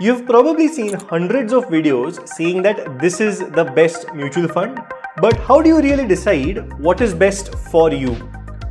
You've probably seen hundreds of videos saying that this is the best mutual fund, but how do you really decide what is best for you?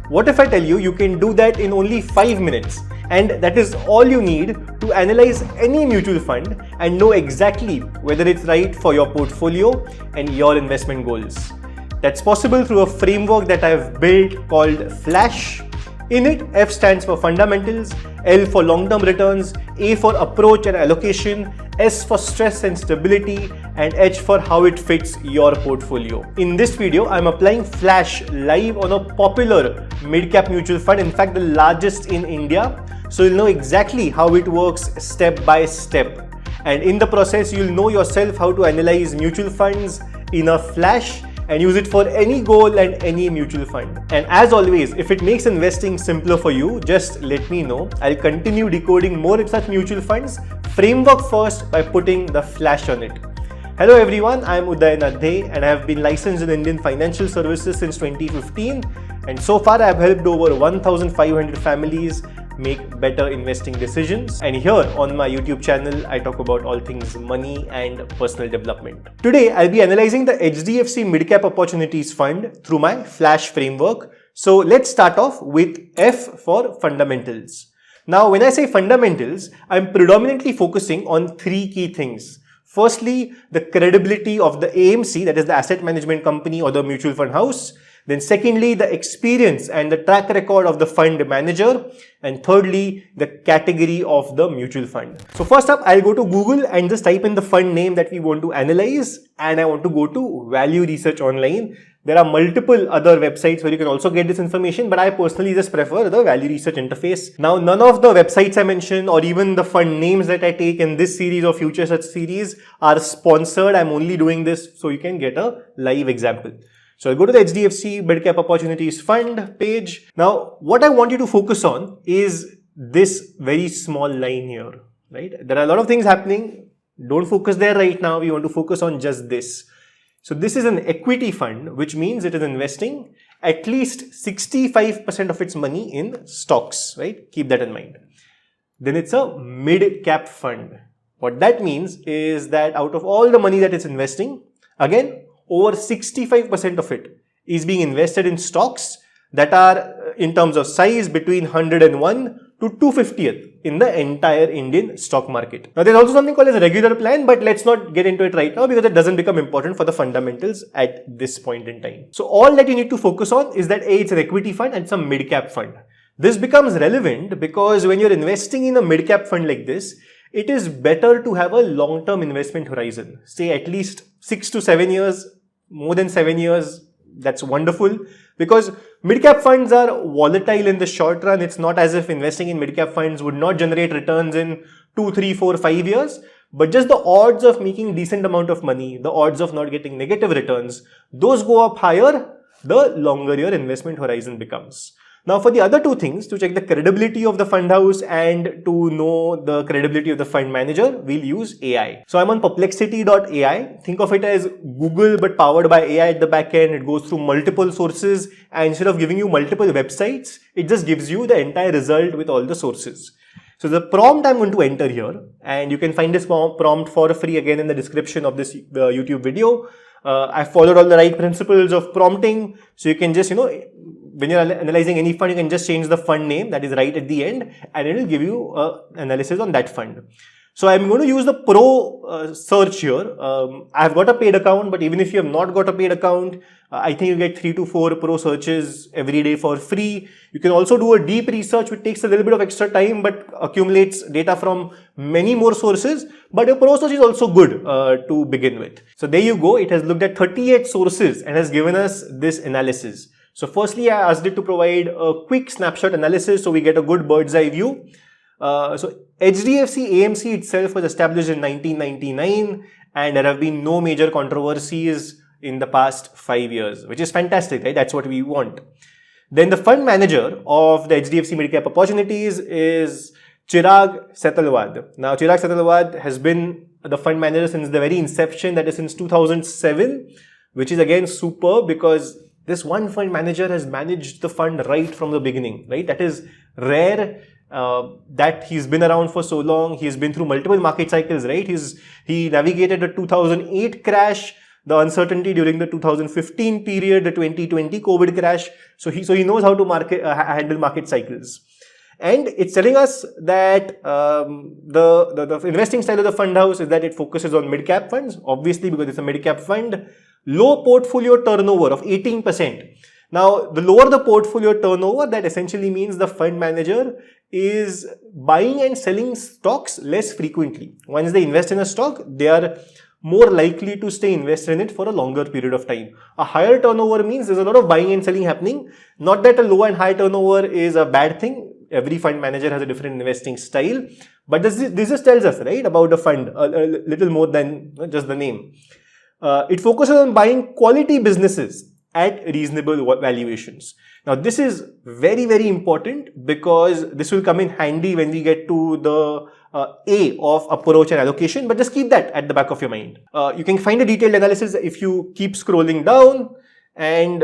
What if I tell you you can do that in only 5 minutes, and that is all you need to analyze any mutual fund and know exactly whether it's right for your portfolio and your investment goals? That's possible through a framework that I've built called F.L.A.H. In it, F stands for fundamentals, L for long-term returns, A for approach and allocation, S for stress and stability, and H for how it fits your portfolio. In this video, I'm applying F.L.A.H. live on a popular mid-cap mutual fund, in fact the largest in India. So you'll know exactly how it works step by step. And in the process, you'll know yourself how to analyze mutual funds in a F.L.A.H. and use it for any goal and any mutual fund. And as always, if it makes investing simpler for you, just let me know. I'll continue decoding more such mutual funds, framework first by putting the F.L.A.H. on it. Hello everyone, I'm Udayan Adhye and I have been licensed in Indian financial services since 2015, and so far I've helped over 1,500 families make better investing decisions. And here on my YouTube channel, I talk about all things money and personal development. Today, I'll be analyzing the HDFC Midcap Opportunities Fund through my F.L.A.H. framework. So let's start off with F for fundamentals. Now, when I say fundamentals, I'm predominantly focusing on three key things. Firstly, the credibility of the AMC, that is the asset management company or the mutual fund house. Then secondly, the experience and the track record of the fund manager. And thirdly, the category of the mutual fund. So first up, I'll go to Google and just type in the fund name that we want to analyze. And I want to go to Value Research Online. There are multiple other websites where you can also get this information, but I personally just prefer the Value Research interface. Now, none of the websites I mentioned or even the fund names that I take in this series or future such series are sponsored. I'm only doing this so you can get a live example. So I'll go to the HDFC Midcap Opportunities Fund page. Now, what I want you to focus on is this very small line here, right? There are a lot of things happening. Don't focus there right now. We want to focus on just this. So this is an equity fund, which means it is investing at least 65% of its money in stocks, right? Keep that in mind. Then it's a mid-cap fund. What that means is that out of all the money that it's investing, again, over 65% of it is being invested in stocks that are in terms of size between 101 to 250th in the entire Indian stock market. Now there's also something called as a regular plan, but let's not get into it right now because it doesn't become important for the fundamentals at this point in time. So all that you need to focus on is that A, it's an equity fund and it's a mid-cap fund. This becomes relevant because when you're investing in a mid-cap fund like this, it is better to have a long-term investment horizon, say at least 6 to 7 years, more than 7 years. That's wonderful because mid-cap funds are volatile in the short run. It's not as if investing in mid-cap funds would not generate returns in 2, 3, 4, 5 years, but just the odds of making decent amount of money, the odds of not getting negative returns, those go up higher the longer your investment horizon becomes. Now for the other two things, to check the credibility of the fund house and to know the credibility of the fund manager, we'll use AI. So I'm on perplexity.ai. Think of it as Google but powered by AI at the back end. It goes through multiple sources and instead of giving you multiple websites, it just gives you the entire result with all the sources. So the prompt I'm going to enter here, and you can find this prompt for free again in the description of this YouTube video. I followed all the right principles of prompting. So you can just, when you're analyzing any fund, you can just change the fund name that is right at the end and it will give you analysis on that fund. So I'm going to use the pro search here. I've got a paid account, but even if you have not got a paid account, I think you get 3 to 4 pro searches every day for free. You can also do a deep research, which takes a little bit of extra time, but accumulates data from many more sources. But a pro search is also good to begin with. So there you go. It has looked at 38 sources and has given us this analysis. So firstly, I asked it to provide a quick snapshot analysis so we get a good bird's eye view. So HDFC AMC itself was established in 1999 and there have been no major controversies in the past 5 years, which is fantastic, right? That's what we want. Then the fund manager of the HDFC Midcap Opportunities is Chirag Setalwad. Now Chirag Setalwad has been the fund manager since the very inception, that is since 2007, which is again super because this one fund manager has managed the fund right from the beginning, right? That is rare that he's been around for so long. He's been through multiple market cycles, right? He navigated the 2008 crash, the uncertainty during the 2015 period, the 2020 COVID crash. So he knows how to handle market cycles. And it's telling us that the investing style of the fund house is that it focuses on mid-cap funds, obviously because it's a mid-cap fund. Low portfolio turnover of 18%. Now, the lower the portfolio turnover, that essentially means the fund manager is buying and selling stocks less frequently. Once they invest in a stock, they are more likely to stay invested in it for a longer period of time. A higher turnover means there's a lot of buying and selling happening. Not that a low and high turnover is a bad thing. Every fund manager has a different investing style. But this just tells us, right, about the fund a little more than just the name. It focuses on buying quality businesses at reasonable valuations. Now, this is very, very important because this will come in handy when we get to the A of approach and allocation, but just keep that at the back of your mind. You can find a detailed analysis if you keep scrolling down, and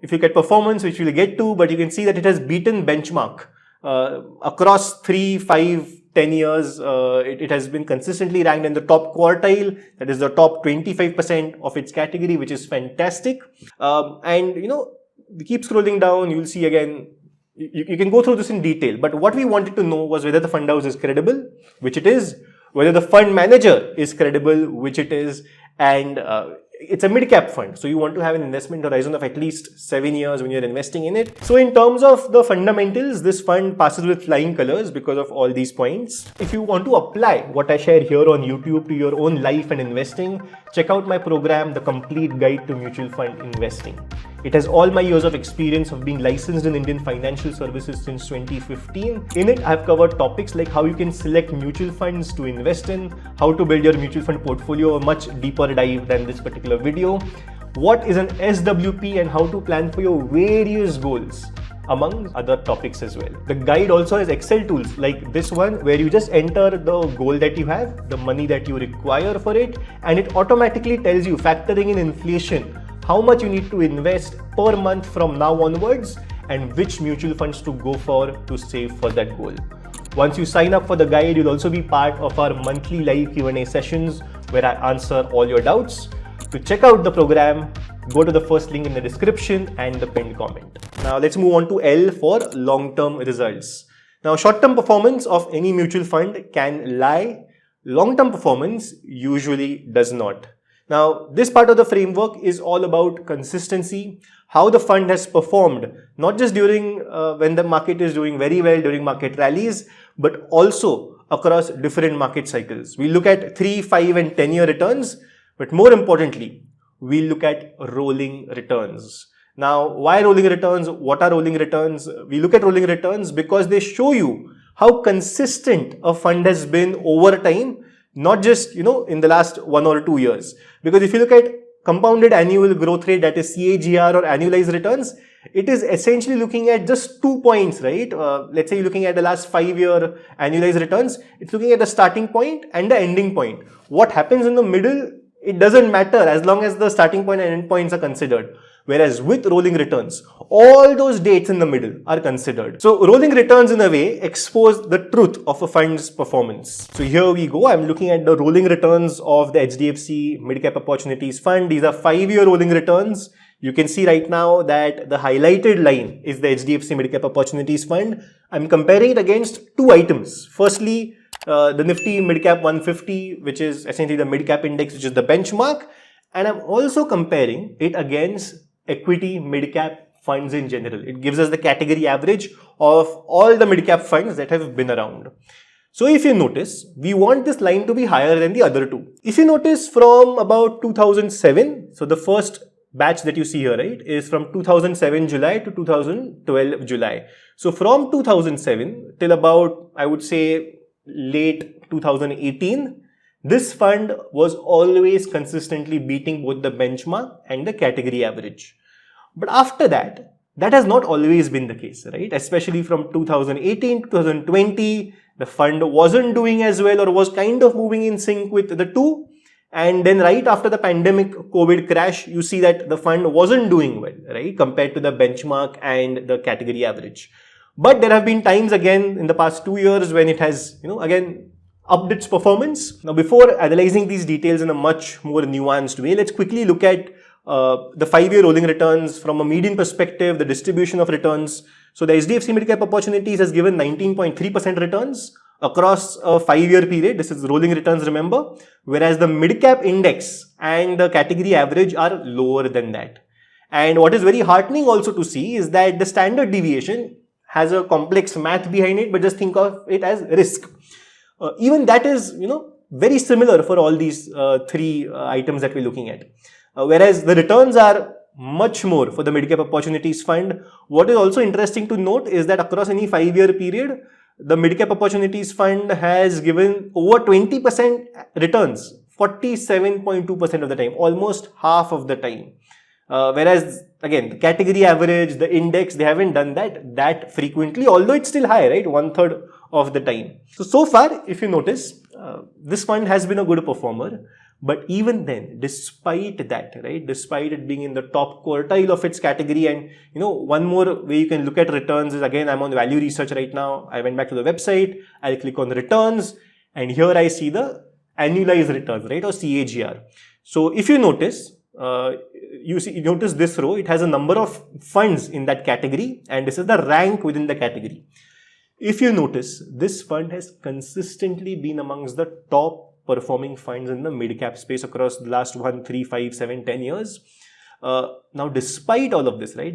if you get performance, which we'll get to, but you can see that it has beaten benchmark across 3, 5, 10 years. It has been consistently ranked in the top quartile, that is the top 25% of its category, which is fantastic. And we keep scrolling down, you'll see again, you can go through this in detail, but what we wanted to know was whether the fund house is credible, which it is, whether the fund manager is credible, which it is, and it's a mid-cap fund. So you want to have an investment horizon of at least 7 years when you're investing in it. So in terms of the fundamentals, this fund passes with flying colors because of all these points. If you want to apply what I share here on YouTube to your own life and investing, check out my program, The Complete Guide to Mutual Fund Investing. It has all my years of experience of being licensed in Indian financial services since 2015. In it, I've covered topics like how you can select mutual funds to invest in, how to build your mutual fund portfolio, a much deeper dive than this particular video, what is an SWP and how to plan for your various goals, among other topics as well. The guide also has Excel tools like this one, where you just enter the goal that you have, the money that you require for it, and it automatically tells you, factoring in inflation, how much you need to invest per month from now onwards and which mutual funds to go for to save for that goal. Once you sign up for the guide, you'll also be part of our monthly live Q&A sessions where I answer all your doubts. To check out the program, go to the first link in the description and the pinned comment. Now let's move on to L for long-term results. Now, short-term performance of any mutual fund can lie. Long-term performance usually does not. Now, this part of the framework is all about consistency, how the fund has performed, not just during when the market is doing very well during market rallies, but also across different market cycles. We look at 3, 5 and 10-year returns, but more importantly, we look at rolling returns. Now, why rolling returns? What are rolling returns? We look at rolling returns because they show you how consistent a fund has been over time, not just, in the last 1 or 2 years. Because if you look at compounded annual growth rate, that is CAGR or annualized returns, it is essentially looking at just 2 points, right? Let's say you're looking at the last 5-year annualized returns. It's looking at the starting point and the ending point. What happens in the middle, it doesn't matter as long as the starting point and end points are considered. Whereas with rolling returns, all those dates in the middle are considered. So rolling returns in a way expose the truth of a fund's performance. So here we go. I'm looking at the rolling returns of the HDFC Midcap Opportunities Fund. These are 5-year rolling returns. You can see right now that the highlighted line is the HDFC Midcap Opportunities Fund. I'm comparing it against 2 items. Firstly, the Nifty Midcap 150, which is essentially the midcap index, which is the benchmark. And I'm also comparing it against equity midcap funds in general. It gives us the category average of all the midcap funds that have been around. So if you notice, we want this line to be higher than the other 2. If you notice from about 2007, so the first batch that you see here, right, is from 2007 July to 2012 July. So from 2007 till about, I would say, late 2018, this fund was always consistently beating both the benchmark and the category average. But after that, that has not always been the case, right? Especially from 2018 to 2020, the fund wasn't doing as well or was kind of moving in sync with the 2. And then right after the pandemic COVID crash, you see that the fund wasn't doing well, right, compared to the benchmark and the category average. But there have been times again in the past 2 years when it has, again upped its performance. Now, before analyzing these details in a much more nuanced way, let's quickly look at the 5-year rolling returns from a median perspective, the distribution of returns. So the HDFC Midcap Opportunities has given 19.3% returns across a 5-year period. This is rolling returns, remember, whereas the midcap index and the category average are lower than that. And what is very heartening also to see is that the standard deviation has a complex math behind it, but just think of it as risk. Even that is, very similar for all these three items that we're looking at. Whereas the returns are much more for the Midcap Opportunities Fund. What is also interesting to note is that across any 5-year period, the Midcap Opportunities Fund has given over 20% returns, 47.2% of the time, almost half of the time. Whereas again, the category average, the index, they haven't done that frequently, although it's still high, right? 1/3 of the time. So far, if you notice, this fund has been a good performer. But even then, despite that, right, despite it being in the top quartile of its category, and one more way you can look at returns is, again, I'm on value research right now. I went back to the website, I'll click on returns, and here I see the annualized returns, right, or CAGR. So if you notice, you notice this row, it has a number of funds in that category, and this is the rank within the category. If you notice, this fund has consistently been amongst the top performing funds in the mid-cap space across the last 1, 3, 5, 7, 10 years. Now, despite all of this, right,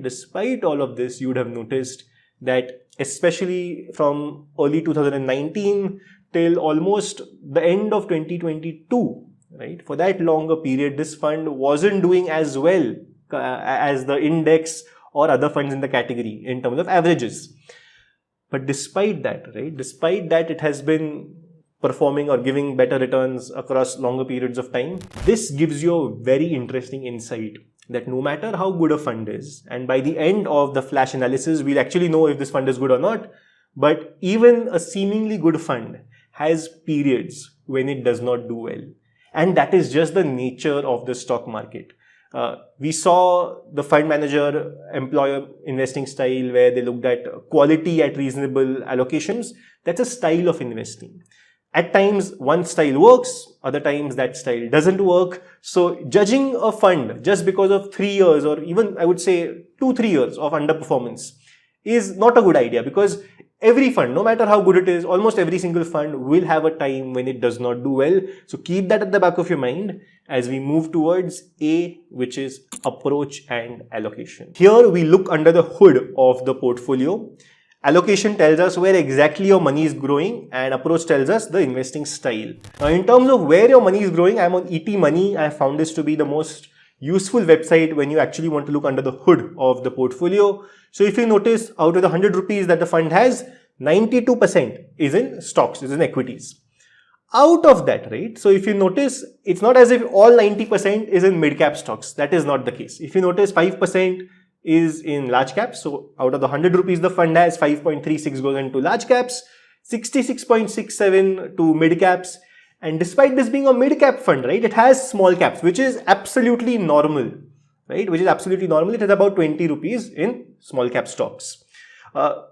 you would have noticed that especially from early 2019 till almost the end of 2022, right, for that longer period, this fund wasn't doing as well as the index or other funds in the category in terms of averages. But despite that, right, it has been performing or giving better returns across longer periods of time. This gives you a very interesting insight that no matter how good a fund is, and by the end of the flash analysis, we'll actually know if this fund is good or not, but even a seemingly good fund has periods when it does not do well. And that is just the nature of the stock market. We saw the fund manager employ an investing style where they looked at quality at reasonable allocations. That's a style of investing. At times, one style works, other times that style doesn't work. So judging a fund just because of 3 years or even I would say 2-3 years of underperformance is not a good idea, because every fund, no matter how good it is, almost every single fund will have a time when it does not do well. So keep that at the back of your mind as we move towards A, which is approach and allocation. Here we look under the hood of the portfolio. Allocation tells us where exactly your money is growing, and approach tells us the investing style. Now, in terms of where your money is growing, I'm on ET Money. I found this to be the most useful website when you actually want to look under the hood of the portfolio. So if you notice, out of the 100 rupees that the fund has, 92% is in stocks, is in equities. Out of that, right? So if you notice, it's not as if all 90% is in mid-cap stocks. That is not the case. If you notice, 5% is in large caps. So out of the 100 rupees the fund has, 5.36 goes into large caps, 66.67 to mid caps. And despite this being a mid cap fund, right, it has small caps, which is absolutely normal, right? Which is absolutely normal. It has about 20 rupees in small cap stocks.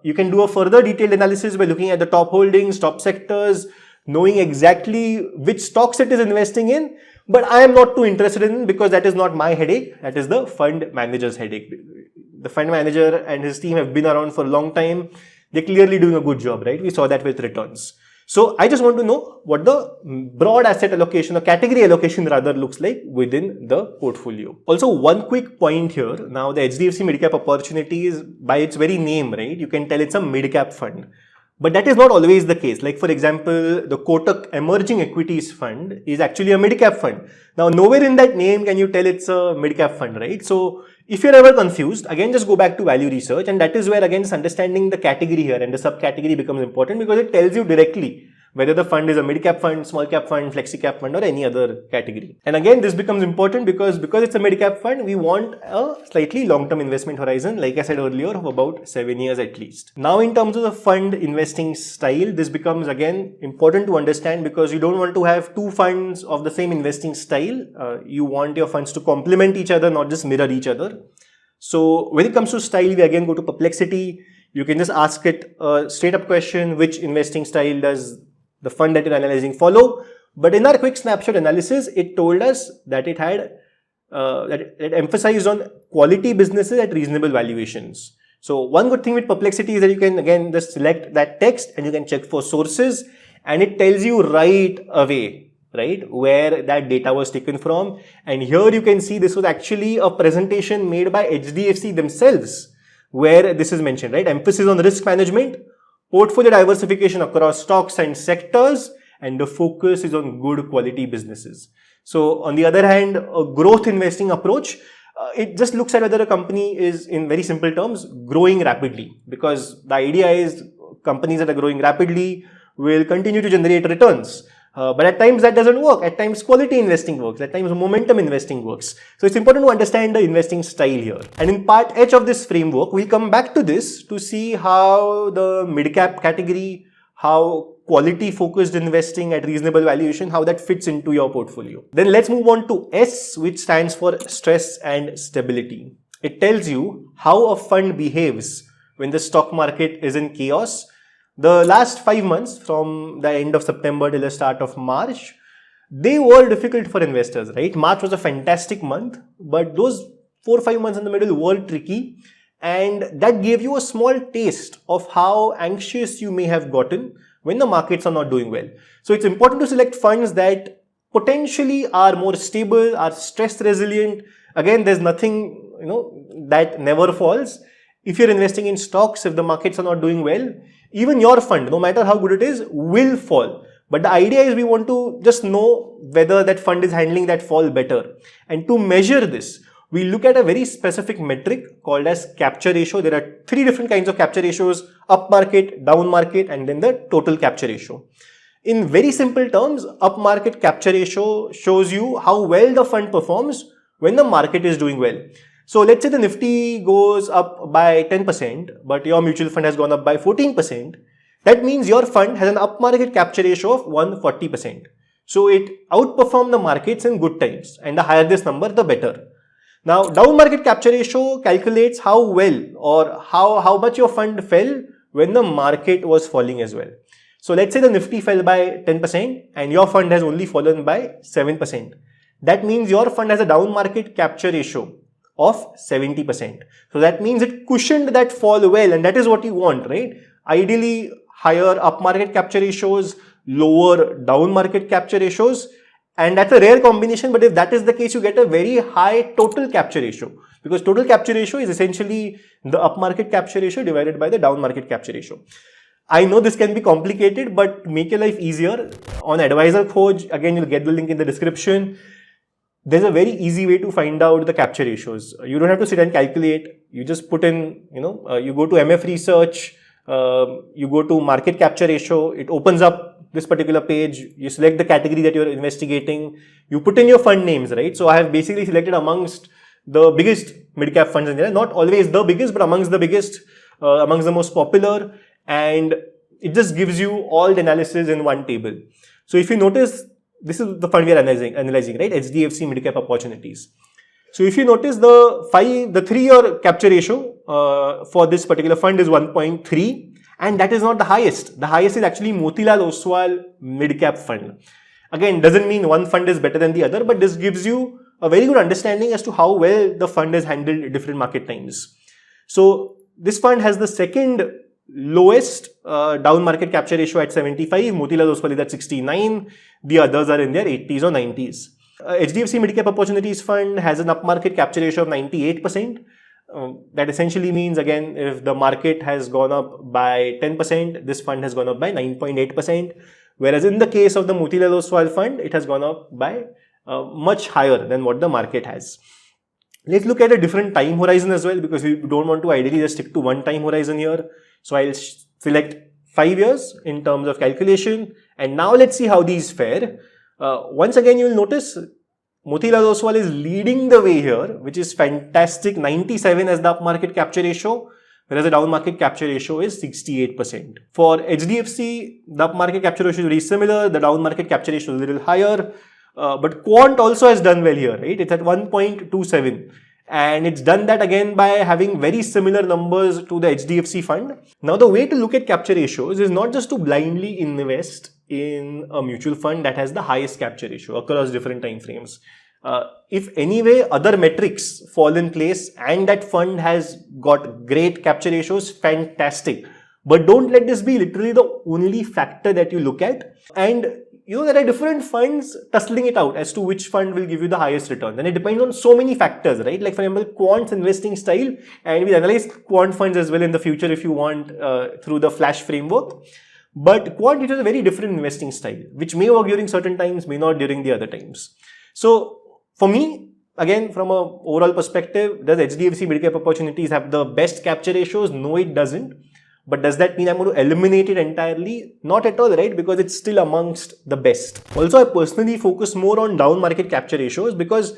You can do a further detailed analysis by looking at the top holdings, top sectors, knowing exactly which stocks it is investing in. But I am not too interested in it because that is not my headache. That is the fund manager's headache. The fund manager and his team have been around for a long time. They're clearly doing a good job, right? We saw that with returns. So I just want to know what the broad asset allocation or category allocation rather looks like within the portfolio. Also, one quick point here. Now, the HDFC Midcap Opportunities, by its very name, right, you can tell it's a midcap fund. But that is not always the case. Like, for example, the Kotak Emerging Equities Fund is actually a mid-cap fund. Now, nowhere in that name can you tell it's a mid-cap fund, right? So, if you're ever confused, again, just go back to value research, and that is where, again, just understanding the category here and the subcategory becomes important, because it tells you directly whether the fund is a mid-cap fund, small-cap fund, flexi-cap fund, or any other category. And again, this becomes important because it's a mid-cap fund, we want a slightly long-term investment horizon, like I said earlier, of about 7 years at least. Now, in terms of the fund investing style, this becomes, again, important to understand because you don't want to have two funds of the same investing style. You want your funds to complement each other, not just mirror each other. So, when it comes to style, we again go to Perplexity. You can just ask it a straight up question, which investing style does the fund that you're analyzing follow? But in our quick snapshot analysis, it told us that it had that it emphasized on quality businesses at reasonable valuations. So one good thing with Perplexity is that you can again just select that text and you can check for sources, and it tells you right away, right, where that data was taken from. And here you can see this was actually a presentation made by HDFC themselves, where this is mentioned, right? Emphasis on risk management, portfolio diversification across stocks and sectors, and the focus is on good quality businesses. So on the other hand, a growth investing approach, it just looks at whether a company is, in very simple terms, growing rapidly, because the idea is companies that are growing rapidly will continue to generate returns. But at times that doesn't work. At times quality investing works. At times momentum investing works. So it's important to understand the investing style here. And in part H of this framework, we'll come back to this to see how the mid-cap category, how quality focused investing at reasonable valuation, how that fits into your portfolio. Then let's move on to S, which stands for stress and stability. It tells you how a fund behaves when the stock market is in chaos. The last 5 months, from the end of September till the start of March, they were difficult for investors, right? March was a fantastic month, but those 4 or 5 months in the middle were tricky, and that gave you a small taste of how anxious you may have gotten when the markets are not doing well. So it's important to select funds that potentially are more stable, are stress resilient. Again, there's nothing, that never falls. If you're investing in stocks, if the markets are not doing well, even your fund, no matter how good it is, will fall. But the idea is we want to just know whether that fund is handling that fall better. And to measure this, we look at a very specific metric called as capture ratio. There are 3 different kinds of capture ratios: up market, down market, and then the total capture ratio. In very simple terms, up market capture ratio shows you how well the fund performs when the market is doing well. So let's say the Nifty goes up by 10%, but your mutual fund has gone up by 14%. That means your fund has an up market capture ratio of 140%. So it outperformed the markets in good times, and the higher this number, the better. Now, down market capture ratio calculates how well or how much your fund fell when the market was falling as well. So let's say the Nifty fell by 10% and your fund has only fallen by 7%. That means your fund has a down market capture ratio of 70%. So that means it cushioned that fall well, and that is what you want, right? Ideally, higher up market capture ratios, lower down market capture ratios. And that's a rare combination, but if that is the case, you get a very high total capture ratio, because total capture ratio is essentially the up market capture ratio divided by the down market capture ratio. I know this can be complicated, but to make your life easier, on Advisor Khoj, again, you'll get the link in the description. There's a very easy way to find out the capture ratios. You don't have to sit and calculate. You just put in, you go to MF Research, you go to market capture ratio, it opens up this particular page, you select the category that you're investigating, you put in your fund names, right? So I have basically selected amongst the biggest mid-cap funds in there, not always the biggest, but amongst the biggest, amongst the most popular, and it just gives you all the analysis in one table. So if you notice, this is the fund we are analyzing, right? HDFC Midcap Opportunities. So if you notice, the 3-year capture ratio for this particular fund is 1.3. And that is not the highest. The highest is actually Motilal Oswal Midcap Fund. Again, doesn't mean one fund is better than the other, but this gives you a very good understanding as to how well the fund has handled different market times. So this fund has the second lowest down market capture ratio at 75. Motilal Oswal is at 69. The others are in their 80s or 90s. HDFC Midcap Opportunities Fund has an up market capture ratio of 98%. That essentially means, again, if the market has gone up by 10%, this fund has gone up by 9.8%. Whereas in the case of the Motilal Oswal fund, it has gone up by much higher than what the market has. Let's look at a different time horizon as well, because we don't want to ideally just stick to one time horizon here. So I'll select 5 years in terms of calculation. And now let's see how these fare. Once again, you will notice Motilal Oswal is leading the way here, which is fantastic. 97 as the up market capture ratio, whereas the down market capture ratio is 68%. For HDFC, the up market capture ratio is very similar. The down market capture ratio is a little higher. But Quant also has done well here, right? It's at 1.27. And it's done that again by having very similar numbers to the HDFC fund. Now, the way to look at capture ratios is not just to blindly invest in a mutual fund that has the highest capture ratio across different time frames. If anyway other metrics fall in place and that fund has got great capture ratios, fantastic. But don't let this be literally the only factor that you look at. And there are different funds tussling it out as to which fund will give you the highest return. And it depends on so many factors, right? Like for example, quant's investing style, and we analyze quant funds as well in the future if you want through the F.L.A.H framework. But quant, it is a very different investing style, which may work during certain times, may not during the other times. So for me, again, from an overall perspective, does HDFC Midcap Opportunities have the best capture ratios? No, it doesn't. But does that mean I'm going to eliminate it entirely? Not at all, right? Because it's still amongst the best. Also, I personally focus more on down market capture ratios because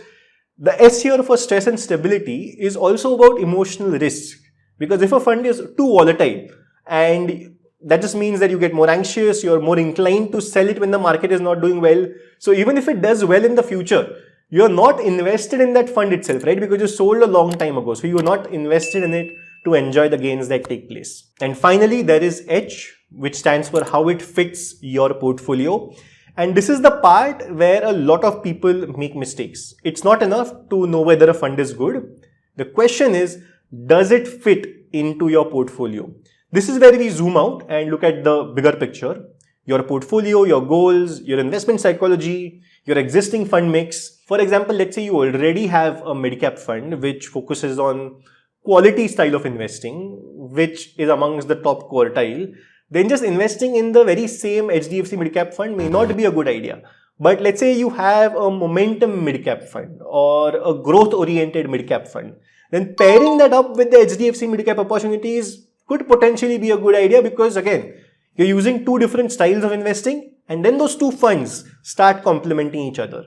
the S here for stress and stability is also about emotional risk. Because if a fund is too volatile, and that just means that you get more anxious, you're more inclined to sell it when the market is not doing well. So even if it does well in the future, you're not invested in that fund itself, right? Because you sold a long time ago. So you're not invested in it to enjoy the gains that take place. And finally, there is H, which stands for how it fits your portfolio. And this is the part where a lot of people make mistakes. It's not enough to know whether a fund is good. The question is, does it fit into your portfolio? This is where we zoom out and look at the bigger picture. Your portfolio, your goals, your investment psychology, your existing fund mix. For example, let's say you already have a mid-cap fund which focuses on quality style of investing, which is amongst the top quartile, then just investing in the very same HDFC Midcap fund may not be a good idea. But let's say you have a momentum midcap fund or a growth oriented midcap fund, then pairing that up with the HDFC Midcap Opportunities could potentially be a good idea because again, you're using two different styles of investing and then those two funds start complementing each other.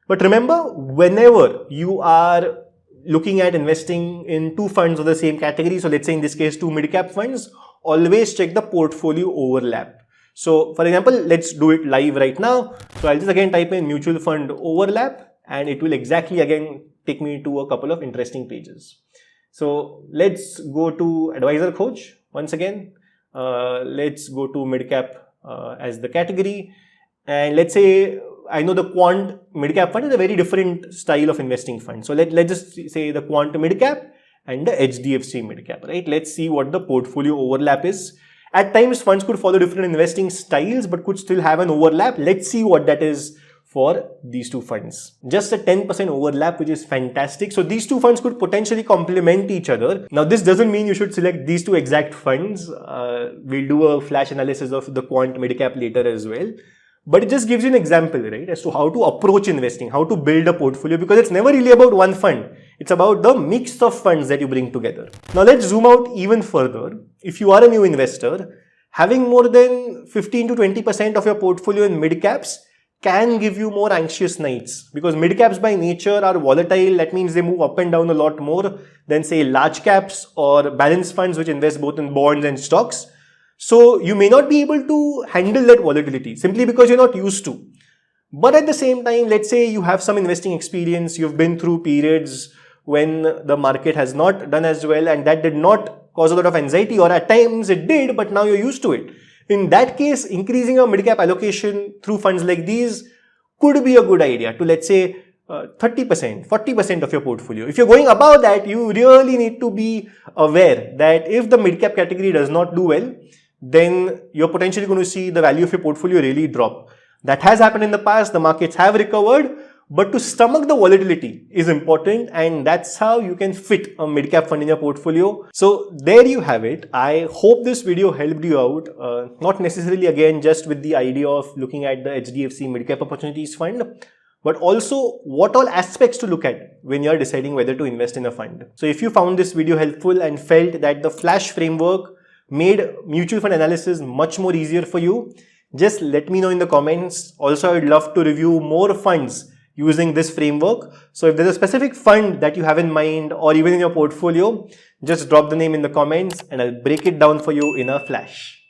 But remember, whenever you are looking at investing in two funds of the same category, so let's say in this case two mid-cap funds, always check the portfolio overlap. So for example, let's do it live right now. So I'll just again type in mutual fund overlap and it will exactly again take me to a couple of interesting pages. So let's go to advisor coach once again. Let's go to midcap as the category, and let's say I know the quant midcap fund is a very different style of investing fund. So let's just say the quant midcap and the HDFC midcap, right? Let's see what the portfolio overlap is. At times, funds could follow different investing styles, but could still have an overlap. Let's see what that is for these two funds. Just a 10% overlap, which is fantastic. So these two funds could potentially complement each other. Now, this doesn't mean you should select these two exact funds. We'll do a flash analysis of the quant midcap later as well. But it just gives you an example, right, as to how to approach investing, how to build a portfolio, because it's never really about one fund. It's about the mix of funds that you bring together. Now let's zoom out even further. If you are a new investor, having more than 15 to 20% of your portfolio in mid caps can give you more anxious nights, because mid caps by nature are volatile. That means they move up and down a lot more than say large caps or balanced funds which invest both in bonds and stocks. So you may not be able to handle that volatility simply because you're not used to. But at the same time, let's say you have some investing experience, you've been through periods when the market has not done as well and that did not cause a lot of anxiety, or at times it did, but now you're used to it. In that case, increasing your mid-cap allocation through funds like these could be a good idea to, let's say, 30%, 40% of your portfolio. If you're going above that, you really need to be aware that if the mid-cap category does not do well, then you're potentially going to see the value of your portfolio really drop. That has happened in the past, the markets have recovered, but to stomach the volatility is important, and that's how you can fit a mid-cap fund in your portfolio. So there you have it. I hope this video helped you out, not necessarily again just with the idea of looking at the HDFC Midcap Opportunities Fund, but also what all aspects to look at when you're deciding whether to invest in a fund. So if you found this video helpful and felt that the F.L.A.H framework made mutual fund analysis much more easier for you, just let me know in the comments. Also, I'd love to review more funds using this framework. So if there's a specific fund that you have in mind or even in your portfolio, just drop the name in the comments and I'll break it down for you in a flash.